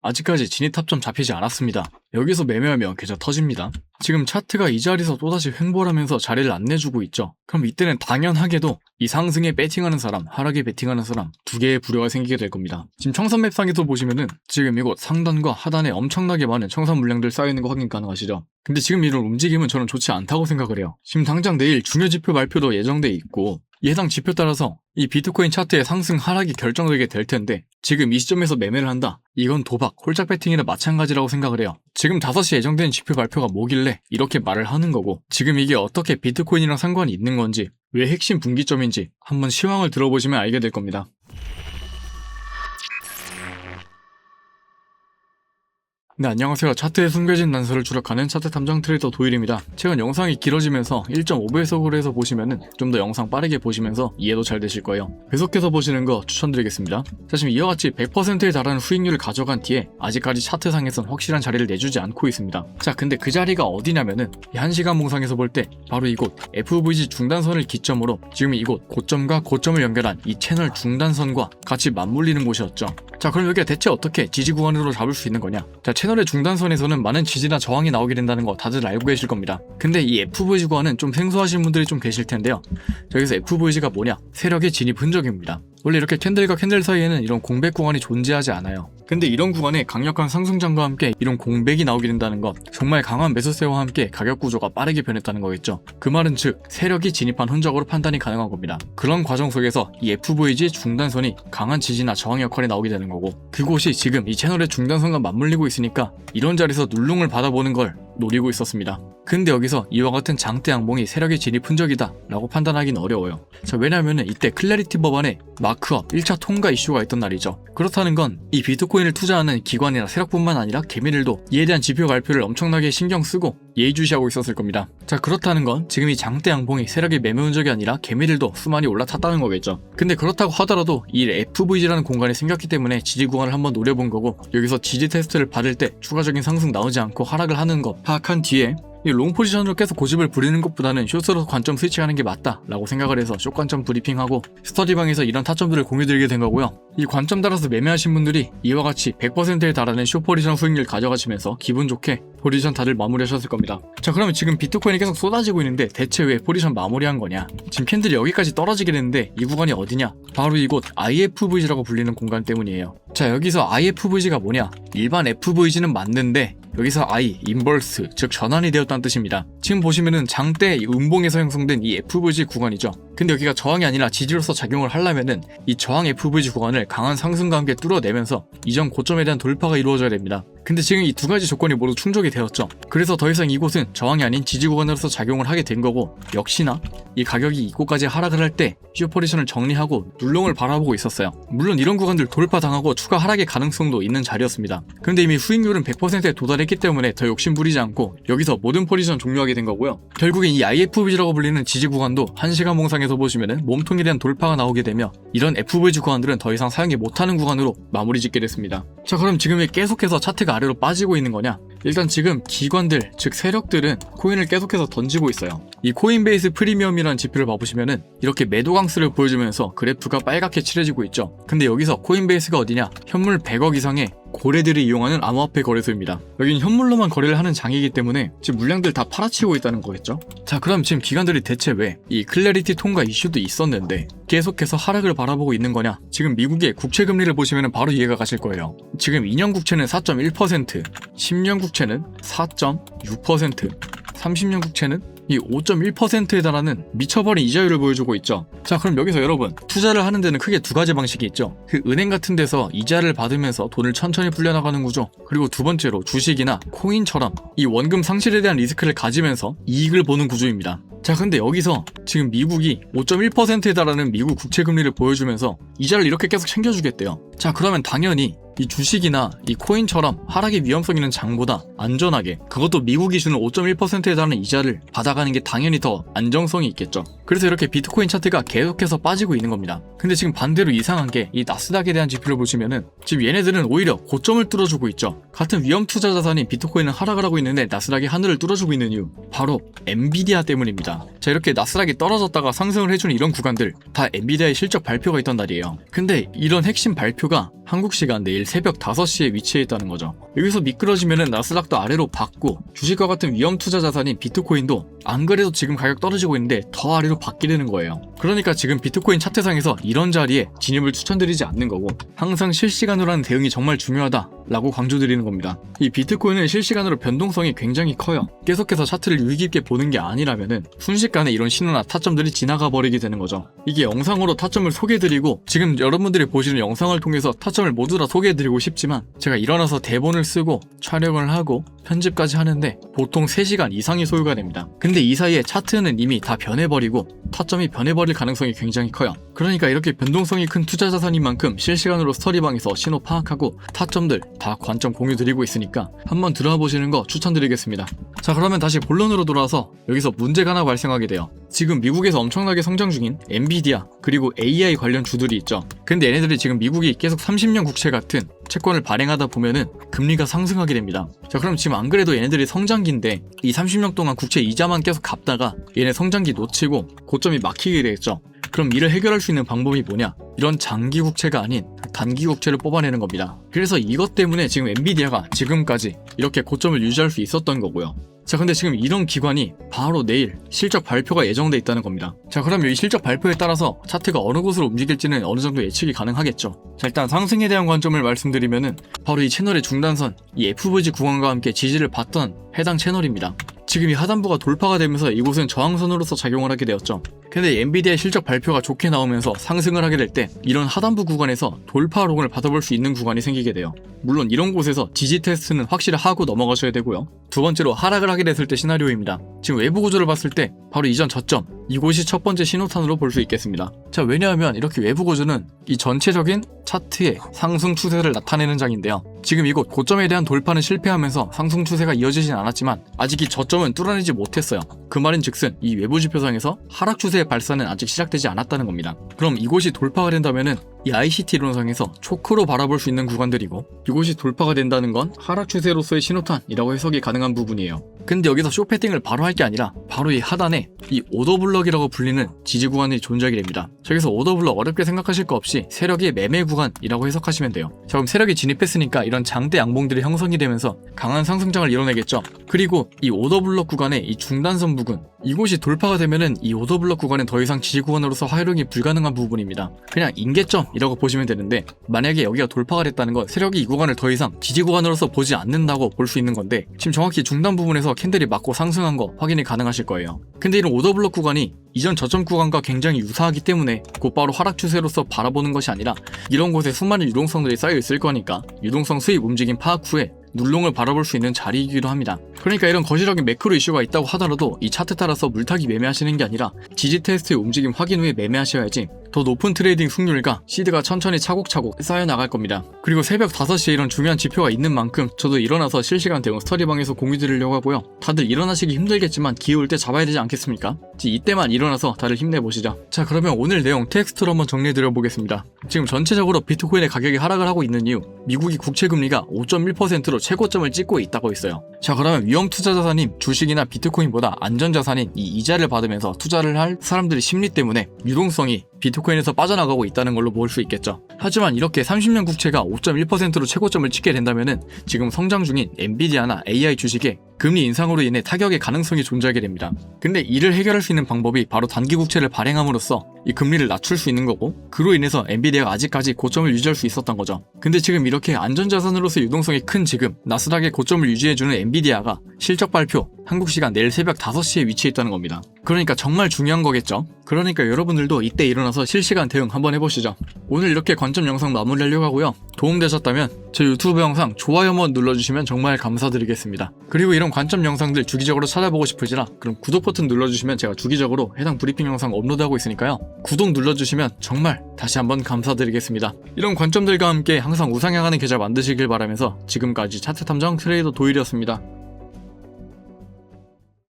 아직까지 진입 탑점 잡히지 않았습니다. 여기서 매매하면 계좌 터집니다. 지금 차트가 이 자리에서 또다시 횡보하면서 자리를 안 내주고 있죠. 그럼 이때는 당연하게도 이 상승에 배팅하는 사람, 하락에 배팅하는 사람 두 개의 부류가 생기게 될 겁니다. 지금 청산맵상에서 보시면은 지금 이곳 상단과 하단에 엄청나게 많은 청산 물량들 쌓여있는 거 확인 가능하시죠? 근데 지금 이런 움직임은 저는 좋지 않다고 생각을 해요. 지금 당장 내일 중요 지표 발표도 예정돼 있고 이 해당 지표 따라서 이 비트코인 차트의 상승 하락이 결정되게 될 텐데 지금 이 시점에서 매매를 한다? 이건 도박, 홀짝 배팅이나 마찬가지라고 생각을 해요. 지금 5시 예정된 지표 발표가 뭐길래 이렇게 말을 하는 거고 지금 이게 어떻게 비트코인이랑 상관이 있는 건지 왜 핵심 분기점인지 한번 시황을 들어보시면 알게 될 겁니다. 네, 안녕하세요. 차트에 숨겨진 단서를 추적하는 차트 탐정 트레이더 도일입니다. 최근 영상이 길어지면서 1.5배속으로 해서 보시면은 좀 더 영상 빠르게 보시면서 이해도 잘 되실 거예요. 배속해서 보시는 거 추천드리겠습니다. 자, 지금 이와 같이 100%에 달하는 수익률을 가져간 뒤에 아직까지 차트상에선 확실한 자리를 내주지 않고 있습니다. 자, 근데 그 자리가 어디냐면은 이 1시간 봉상에서 볼 때 바로 이곳 FVG 중단선을 기점으로 지금 이곳 고점과 고점을 연결한 이 채널 중단선과 같이 맞물리는 곳이었죠. 자, 그럼 여기가 대체 어떻게 지지 구간으로 잡을 수 있는 거냐? 자, 채널의 중단선에서는 많은 지지나 저항이 나오게 된다는 거 다들 알고 계실 겁니다. 근데 이 FVG 구간은 좀 생소하신 분들이 좀 계실 텐데요. 자, 여기서 FVG가 뭐냐? 세력의 진입 흔적입니다. 원래 이렇게 캔들과 캔들 사이에는 이런 공백 구간이 존재하지 않아요. 근데 이런 구간에 강력한 상승장과 함께 이런 공백이 나오게 된다는 건 정말 강한 매수세와 함께 가격 구조가 빠르게 변했다는 거겠죠. 그 말은 즉 세력이 진입한 흔적으로 판단이 가능한 겁니다. 그런 과정 속에서 이 FVG 중단선이 강한 지지나 저항 역할이 나오게 되는 거고 그곳이 지금 이 채널의 중단선과 맞물리고 있으니까 이런 자리에서 눌림을 받아보는 걸 노리고 있었습니다. 근데 여기서 이와 같은 장대 양봉이 세력의 진입 흔적이다 라고 판단하기는 어려워요. 자, 왜냐면은 이때 클래리티 법안에 마크업 1차 통과 이슈가 있던 날이죠. 그렇다는 건 이 비트코인을 투자하는 기관이나 세력뿐만 아니라 개미들도 이에 대한 지표 발표를 엄청나게 신경 쓰고 예의주시하고 있었을 겁니다. 자, 그렇다는 건 지금 이 장대 양봉이 세력의 매매 흔적이 아니라 개미들도 수많이 올라탔다는 거겠죠. 근데 그렇다고 하더라도 이 FVG라는 공간이 생겼기 때문에 지지 구간을 한번 노려본 거고 여기서 지지 테스트를 받을 때 추가적인 상승 나오지 않고 하락을 하는 거 파악한 뒤에 이 롱 포지션으로 계속 고집을 부리는 것보다는 숏으로 관점 스위칭하는 게 맞다 라고 생각을 해서 숏 관점 브리핑하고 스터디방에서 이런 타점들을 공유드리게 된 거고요. 이 관점 따라서 매매하신 분들이 이와 같이 100%에 달하는 숏 포지션 수익률 가져가시면서 기분 좋게 포지션 다들 마무리하셨을 겁니다. 자, 그러면 지금 비트코인이 계속 쏟아지고 있는데 대체 왜 포지션 마무리한 거냐? 지금 캔들이 여기까지 떨어지게 됐는데 이 구간이 어디냐? 바로 이곳 IFVG라고 불리는 공간 때문이에요. 자, 여기서 IFVG가 뭐냐? 일반 FVG는 맞는데 여기서 I, 인버스, 즉 전환이 되었다는 뜻입니다. 지금 보시면은 장대 음봉에서 형성된 이 FVG 구간이죠. 근데 여기가 저항이 아니라 지지로서 작용을 하려면은 이 저항 FVG 구간을 강한 상승과 함께 뚫어내면서 이전 고점에 대한 돌파가 이루어져야 됩니다. 근데 지금 이 두 가지 조건이 모두 충족이 되었죠. 그래서 더 이상 이곳은 저항이 아닌 지지 구간으로서 작용을 하게 된 거고 역시나 이 가격이 이곳까지 하락을 할 때 슈퍼리션을 정리하고 눌롱을 바라보고 있었어요. 물론 이런 구간들 돌파당하고 추가 하락의 가능성도 있는 자리였습니다. 근데 이미 수익률은 100%에 도달했기 때문에 더 욕심 부리지 않고 여기서 모든 포지션 종료하게 된 거고요. 결국엔 이 IFVG라고 불리는 지지 구간도 1시간 봉상에서 보시면은 몸통에 대한 돌파가 나오게 되며 이런 FVG 구간들은 더 이상 사용이 못하는 구간으로 마무리 짓게 됐습니다. 자, 그럼 지금 왜 계속해서 차트가 아래로 빠지고 있는 거냐? 일단 지금 기관들, 즉 세력들은 코인을 계속해서 던지고 있어요. 이 코인베이스 프리미엄이라는 지표를 봐보시면은 이렇게 매도 강수를 보여주면서 그래프가 빨갛게 칠해지고 있죠. 근데 여기서 코인베이스가 어디냐? 현물 100억 이상의 고래들이 이용하는 암호화폐 거래소입니다. 여긴 현물로만 거래를 하는 장이기 때문에 지금 물량들 다 팔아치우고 있다는 거겠죠? 자, 그럼 지금 기관들이 대체 왜 이 클래리티 통과 이슈도 있었는데 계속해서 하락을 바라보고 있는 거냐? 지금 미국의 국채 금리를 보시면 바로 이해가 가실 거예요. 지금 2년 국채는 4.1%, 10년 국채는 4.6%, 30년 국채는 이 5.1%에 달하는 미쳐버린 이자율을 보여주고 있죠. 자, 그럼 여기서 여러분 투자를 하는 데는 크게 두 가지 방식이 있죠. 그 은행 같은 데서 이자를 받으면서 돈을 천천히 불려나가는 구조, 그리고 두 번째로 주식이나 코인처럼 이 원금 상실에 대한 리스크를 가지면서 이익을 보는 구조입니다. 자, 근데 여기서 지금 미국이 5.1%에 달하는 미국 국채 금리를 보여주면서 이자를 이렇게 계속 챙겨주겠대요. 자, 그러면 당연히 이 주식이나 이 코인처럼 하락의 위험성 있는 장보다 안전하게 그것도 미국이 주는 5.1%에 달하는 이자를 받아가는 게 당연히 더 안정성이 있겠죠. 그래서 이렇게 비트코인 차트가 계속해서 빠지고 있는 겁니다. 근데 지금 반대로 이상한 게 이 나스닥에 대한 지표를 보시면은 지금 얘네들은 오히려 고점을 뚫어주고 있죠. 같은 위험 투자 자산인 비트코인은 하락을 하고 있는데 나스닥이 하늘을 뚫어주고 있는 이유 바로 엔비디아 때문입니다. 자, 이렇게 나스닥이 떨어졌다가 상승을 해주는 이런 구간들 다 엔비디아의 실적 발표가 있던 날이에요. 근데 이런 핵심 발표가 한국 시간 내일 새벽 5시에 위치해 있다는 거죠. 여기서 미끄러지면은 나스닥도 아래로 받고 주식과 같은 위험 투자 자산인 비트코인도 안 그래도 지금 가격 떨어지고 있는데 더 아래로 받게 되는 거예요. 그러니까 지금 비트코인 차트상에서 이런 자리에 진입을 추천드리지 않는 거고, 항상 실시간으로 하는 대응이 정말 중요하다라고 강조드리는 겁니다. 이 비트코인은 실시간으로 변동성이 굉장히 커요. 계속해서 차트를 유의 깊게 보는 게 아니라면은 순식간에 이런 신호나 타점들이 지나가 버리게 되는 거죠. 이게 영상으로 타점을 소개해드리고 지금 여러분들이 보시는 영상을 통해서 타점을 모두 다 소개해드리고 싶지만 제가 일어나서 대본을 쓰고 촬영을 하고 편집까지 하는데 보통 3시간 이상이 소요가 됩니다. 근데 이 사이에 차트는 이미 다 변해버리고 타점이 변해버릴 가능성이 굉장히 커요. 그러니까 이렇게 변동성이 큰 투자 자산인 만큼 실시간으로 스터디방에서 신호 파악하고 타점들 다 관점 공유 드리고 있으니까 한번 들어와 보시는 거 추천드리겠습니다. 자, 그러면 다시 본론으로 돌아와서 여기서 문제가 하나 발생하게 돼요. 지금 미국에서 엄청나게 성장 중인 엔비디아 그리고 AI 관련 주들이 있죠. 근데 얘네들이 지금 미국이 계속 30년 국채 같은 채권을 발행하다 보면은 금리가 상승하게 됩니다. 자, 그럼 지금 안 그래도 얘네들이 성장기인데 이 30년 동안 국채 이자만 계속 갚다가 얘네 성장기 놓치고 고점이 막히게 되겠죠. 그럼 이를 해결할 수 있는 방법이 뭐냐? 이런 장기 국채가 아닌 단기 국채를 뽑아내는 겁니다. 그래서 이것 때문에 지금 엔비디아가 지금까지 이렇게 고점을 유지할 수 있었던 거고요. 자, 근데 지금 이런 기관이 바로 내일 실적 발표가 예정돼 있다는 겁니다. 자, 그럼 이 실적 발표에 따라서 차트가 어느 곳으로 움직일지는 어느 정도 예측이 가능하겠죠. 자, 일단 상승에 대한 관점을 말씀드리면은 바로 이 채널의 중단선, 이 FVG 구간과 함께 지지를 받던 해당 채널입니다. 지금 이 하단부가 돌파가 되면서 이곳은 저항선으로서 작용을 하게 되었죠. 근데 엔비디아의 실적 발표가 좋게 나오면서 상승을 하게 될 때 이런 하단부 구간에서 돌파롱을 받아볼 수 있는 구간이 생기게 돼요. 물론 이런 곳에서 지지 테스트는 확실히 하고 넘어가셔야 되고요. 두 번째로 하락을 하게 됐을 때 시나리오입니다. 지금 외부 구조를 봤을 때 바로 이전 저점, 이곳이 첫 번째 신호탄으로 볼 수 있겠습니다. 자, 왜냐하면 이렇게 외부 구조는 이 전체적인 차트의 상승 추세를 나타내는 장인데요. 지금 이곳 고점에 대한 돌파는 실패하면서 상승 추세가 이어지진 않았지만 아직 이 저점은 뚫어내지 못했어요. 그 말인즉슨 이 외부 지표상에서 하락 추세의 발산은 아직 시작되지 않았다는 겁니다. 그럼 이곳이 돌파가 된다면은 이 ICT 이론상에서 초크로 바라볼 수 있는 구간들이고 이곳이 돌파가 된다는 건 하락 추세로서의 신호탄이라고 해석이 가능한 부분이에요. 근데 여기서 숏패딩을 바로 할 게 아니라 바로 이 하단에 이 오더블럭이라고 불리는 지지 구간이 존재하게 됩니다. 저기서 오더블럭 어렵게 생각하실 거 없이 세력의 매매 구간이라고 해석하시면 돼요. 자, 그럼 세력이 진입했으니까 이런 장대 양봉들이 형성이 되면서 강한 상승장을 이뤄내겠죠. 그리고 이 오더블럭 구간의 이 중단선 부근, 이곳이 돌파가 되면은 이 오더블럭 구간은 더 이상 지지 구간으로서 활용이 불가능한 부분입니다. 그냥 임계점이라고 보시면 되는데 만약에 여기가 돌파가 됐다는 건 세력이 이 구간을 더 이상 지지 구간으로서 보지 않는다고 볼 수 있는 건데 지금 정확히 중단 부분에서 캔들이 맞고 상승한 거 확인이 가능하실 거예요. 근데 이런 오더블럭 구간이 이전 저점 구간과 굉장히 유사하기 때문에 곧바로 하락 추세로서 바라보는 것이 아니라 이런 곳에 수많은 유동성들이 쌓여 있을 거니까 유동성 수입 움직임 파악 후에 눌롱을 바라볼 수 있는 자리이기도 합니다. 그러니까 이런 거시적인 매크로 이슈가 있다고 하더라도 이 차트 따라서 물타기 매매하시는 게 아니라 지지 테스트의 움직임 확인 후에 매매하셔야지 더 높은 트레이딩 승률과 시드가 천천히 차곡차곡 쌓여 나갈 겁니다. 그리고 새벽 5시에 이런 중요한 지표가 있는 만큼 저도 일어나서 실시간 대응 스터디방에서 공유 드리려고 하고요. 다들 일어나시기 힘들겠지만 기회 올 때 잡아야 되지 않겠습니까? 이때만 일어나서 다들 힘내보시죠. 자, 그러면 오늘 내용 텍스트로 한번 정리해드려 보겠습니다. 지금 전체적으로 비트코인의 가격이 하락을 하고 있는 이유, 미국이 국채금리가 5.1%로 최고점을 찍고 있다고 있어요. 자, 그러면 위험 투자 자산인 주식이나 비트코인보다 안전 자산인 이 이자를 받으면서 투자를 할 사람들의 심리 때문에 유동성이 비트코인에서 빠져나가고 있다는 걸로 볼 수 있겠죠. 하지만 이렇게 30년 국채가 5.1%로 최고점을 찍게 된다면은 지금 성장 중인 엔비디아나 AI 주식에 금리 인상으로 인해 타격의 가능성이 존재하게 됩니다. 근데 이를 해결할 수 있는 방법이 바로 단기 국채를 발행함으로써 이 금리를 낮출 수 있는 거고 그로 인해서 엔비디아가 아직까지 고점을 유지할 수 있었던 거죠. 근데 지금 이렇게 안전자산으로서 유동성이 큰 지금 나스닥의 고점을 유지해주는 엔비디아가 실적 발표 한국 시간 내일 새벽 5시에 위치해 있다는 겁니다. 그러니까 정말 중요한 거겠죠. 그러니까 여러분들도 이때 일어나서 실시간 대응 한번 해보시죠. 오늘 이렇게 관점 영상 마무리하려고 하고요. 도움되셨다면 저 유튜브 영상 좋아요 한번 눌러주시면 정말 감사드리겠습니다. 그리고 이런 관점 영상들 주기적으로 찾아보고 싶으시라 그럼 구독 버튼 눌러주시면 제가 주기적으로 해당 브리핑 영상 업로드하고 있으니까요. 구독 눌러주시면 정말 다시 한번 감사드리겠습니다. 이런 관점들과 함께 항상 우상향하는 계좌 만드시길 바라면서 지금까지 차트 탐정 트레이더 도일이었습니다.